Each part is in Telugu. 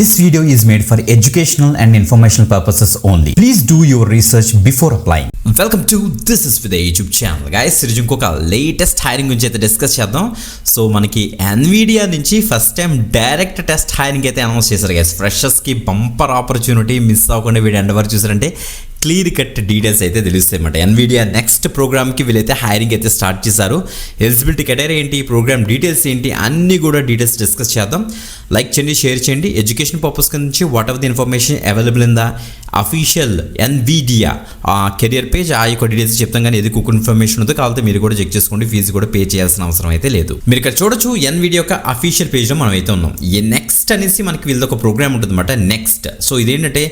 This video is made for educational and informational purposes only. Please do your research before applying. Welcome to This is with the YouTube channel. Guys, ఈరోజు ఇంకొక లేటెస్ట్ హైరింగ్ గురించి అయితే డిస్కస్ చేద్దాం. సో మనకి NVIDIA నుంచి first time direct test hiring అయితే అనౌన్స్ చేశారు గైస్. ఫ్రెషర్స్కి బంపర్ ఆపర్చునిటీ, మిస్ అవ్వకుండా వీడియో ఎండ్ వరకు చూసారంటే క్లియర్ కట్ డీటెయిల్స్ అయితే తెలుస్తాయి అన్నమాట. NVIDIA నెక్స్ట్ ప్రోగ్రామ్కి వీళ్ళైతే హైరింగ్ అయితే స్టార్ట్ చేశారు. ఎలిజిబిలిటీ క్రైటీరియా ఏంటి, ప్రోగ్రామ్ డీటెయిల్స్ ఏంటి, అన్నీ కూడా డీటెయిల్స్ డిస్కస్ చేద్దాం. లైక్ చేయండి, షేర్ చేయండి. ఎడ్యుకేషన్ పర్పస్ నుంచి what ever the information available in the official NVIDIA career page, ఆ యొక్క డీటెయిల్స్ చెప్తాం. కానీ ఇది కుక్ ఇన్ఫర్మేషన్ ఉందో కావాలంటే మీరు కూడా చెక్ చేసుకోండి. ఫీజు కూడా పే చేయాల్సిన అవసరం అయితే లేదు. మీరు ఇక్కడ చూడొచ్చు NVIDIA యొక్క అఫీషియల్ పేజ్లో మనం అయితే ఉన్నాం. ఈ నెక్స్ట్ అనేసి మనకి వీళ్ళది ఒక ప్రోగ్రామ్ ఉంటుంది అనమాట. నెక్స్ట్ సో ఇదేంటంటే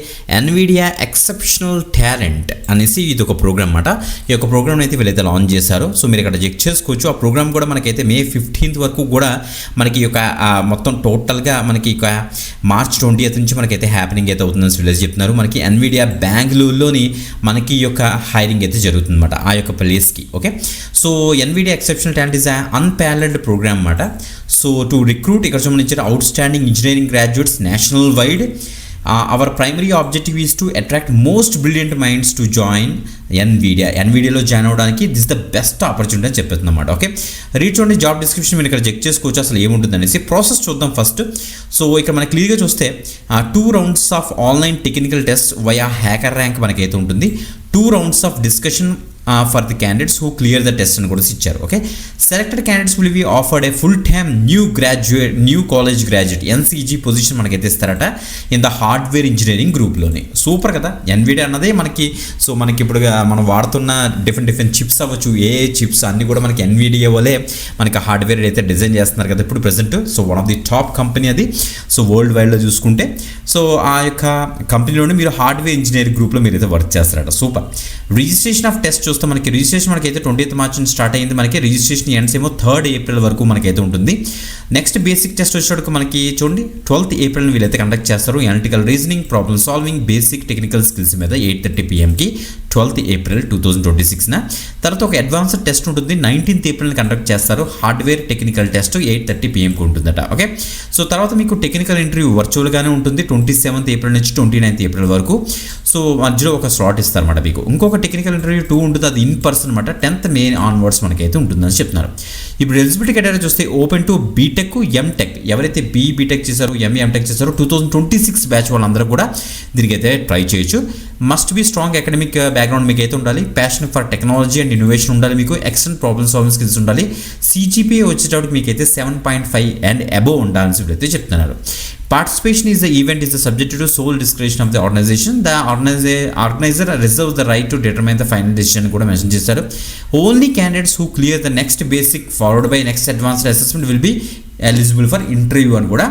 NVIDIA ఎక్సెప్షనల్ టాలెంట్ అనేసి ఇది ఒక ప్రోగ్రామ్ అన్నమాట. ఈ యొక్క ప్రోగ్రామ్ అయితే వీళ్ళైతే లాంచ్ చేశారు. సో మీరు ఇక్కడ చెక్ చేసుకోవచ్చు. ఆ ప్రోగ్రామ్ కూడా మనకైతే May 15th వరకు కూడా మనకి ఈ యొక్క మొత్తం టోటల్గా మనకి ఇక March 20th నుంచి మనకైతే హ్యాపెనింగ్ అయితే అవుతుందని వీళ్ళైతే చెప్తున్నారు. మనకి NVIDIA బెంగళూరులోని మనకి ఈ యొక్క హైరింగ్ అయితే జరుగుతుంది అనమాట, ఆ యొక్క ప్లేస్కి. Okay, so NVIDIA exceptional talent is unparalleled program అన్నమాట. సో టు రిక్రూట్ ఇక్కడ సంబంధించిన outstanding engineering graduates national wide. Our primary objective is to attract most brilliant minds to join NVIDIAలో జాయిన్ అవ్వడానికి దిస్ ద బెస్ట్ ఆపర్చునిటీ అని చెప్పేస్తుంది అనమాట. ఓకే, రీడ్ చూడండి, జాబ్ డిస్క్రిప్షన్ మీరు ఇక్కడ చెక్ చేసుకోవచ్చు అసలు ఏముంటుంది అనేసి. ప్రాసెస్ చూద్దాం ఫస్ట్. సో ఇక్కడ మనకి క్లియర్గా చూస్తే 2 rounds of online technical test via HackerRank మనకైతే ఉంటుంది. 2 rounds of discussion for the candidates who clear the test అని కూడా ఇచ్చారు. Okay, selected candidates will be offered a full time new college graduate NCG position మనకైతే ఇస్తారట ఇన్ ద హార్డ్వేర్ ఇంజనీరింగ్ గ్రూప్లోని. సూపర్ కదా, NVIDIA అన్నదే మనకి. సో మనకి ఇప్పుడు మనం వాడుతున్న డిఫరెంట్ చిప్స్ అవ్వచ్చు, ఏ చిప్స్ అన్నీ కూడా మనకి NVIDIA వల్లే మనకి హార్డ్వేర్ అయితే డిజైన్ చేస్తున్నారు కదా ఇప్పుడు present. So one of the top company అది. సో వరల్డ్ వైడ్లో చూసుకుంటే సో ఆ యొక్క కంపెనీలోనే మీరు హార్డ్వేర్ ఇంజనీరింగ్ గ్రూప్లో మీరు అయితే వర్క్ చేస్తారట. సూపర్. రిజిస్ట్రేషన్ ఆఫ్ టెస్ట్ చూస్తే మనకి రిజిస్ట్రేషన్ మనకైతే 20th March నుంచి స్టార్ట్ అయింది. మనకి రిజిస్ట్రేషన్ ఎండ్స్ ఏమో 3rd April వరకు మనకైతే ఉంటుంది. నెక్స్ట్ బేసిక్ టెస్ట్ వచ్చేటప్పుడు మనకి చూడండి 12th April వీళ్ళైతే కండక్ట్ చేస్తారు. Analytical reasoning, problem solving, basic technical skills మీద 8:30 PM 12th April 2026 తర్వాత ఒక అడ్వాన్స్డ్ టెస్ట్ ఉంటుంది 19th April కండక్ట్ చేస్తారు. హార్డ్వేర్ టెక్నికల్ టెస్ట్ 8:30 PM ఉంటుందట. ఓకే, సో తర్వాత మీకు టెక్నికల్ ఇంటర్వ్యూ వర్చువల్గానే ఉంటుంది 27th April నుంచి 29th April వరకు. సో మధ్యలో ఒక స్లాట్ ఇస్తారన్నమాట మీకు. ఇంకొక టెక్నికల్ ఇంటర్వ్యూ 2 ఉంటుంది, అది ఇన్ పర్సన్ అనమాట. 10th May ఆన్వర్డ్స్ మనకైతే ఉంటుందని చెప్తున్నారు. ఇప్పుడు ఎలిజిబిలిటీ క్రైటీరియా చూస్తే ఓపెన్ టు బీటెక్, ఎంటెక్. ఎవరైతే బీటెక్ చేశారు, ఎంటెక్ చేశారు 2026 బ్యాచ్ వాళ్ళందరూ కూడా దీనికైతే ట్రై చేయొచ్చు. Must be strong academic background మీకు అయితే ఉండాలి. Passion for technology and innovation ఉండాలి మీకు. ఎక్సలెంట్ ప్రాబ్లమ్ సాల్వింగ్ స్కిల్స్ ఉండాలి. CGPA వచ్చేటప్పుడు మీకు అయితే 7.5 అండ్ అబోవ్ ఉండాలని చెప్పి చెప్తున్నారు. Participation is the event is the subject to sole discretion of the organization. The organizer reserves the right to determine the final decision కూడా మెన్షన్ చేశారు. Only candidates who clear the next basic followed by next advanced assessment will be eligible for interview అని కూడా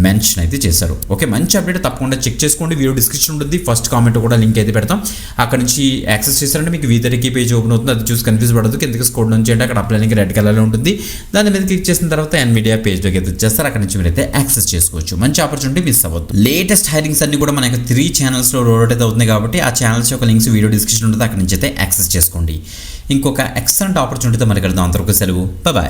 మెన్షన్ అయితే చేశారు. ఓకే, మంచి అప్డేట్, తప్పకుండా చెక్ చేసుకోండి. వీడియో డిస్క్రిప్షన్ ఉంటుంది, ఫస్ట్ కామెంట్ కూడా లింక్ అయితే పెడతాం. అక్కడ నుంచి యాక్సెస్ చేశారంటే మీకు V30 పేజ్ ఓపెన్ అవుతుంది. అది చూసి కన్ఫ్యూజ్ పడదు. కిందకి స్కోర్ నుంచి అంటే అక్కడ అప్లై లింక్ రెడ్ కలర్లో ఉంటుంది. దాని మీద క్లిక్ చేసిన తర్వాత NVIDIA పేజ్లోకి అయితే వచ్చేస్తారు. అక్కడ నుంచి మీరైతే యాక్సెస్ చేసుకోవచ్చు. మంచి ఆపర్చునిటీ మిస్ అవ్వద్దు. లేటెస్ట్ హైరింగ్స్ అన్ని కూడా మన యొక్క 3 ఛానల్స్లో రోల్ అయితే అవుతుంది కాబట్టి ఆ ఛానల్స్ యొక్క లింక్స్ వీడియో డిస్క్రిప్షన్ ఉంటుంది. అక్కడ నుంచి అయితే యాక్సెస్ చేసుకోండి. ఇంకొక ఎక్సలెంట్ ఆపర్చునిటీతో మనకి వెళ్దాం. అంతవరకు సెలవు, బాయ్.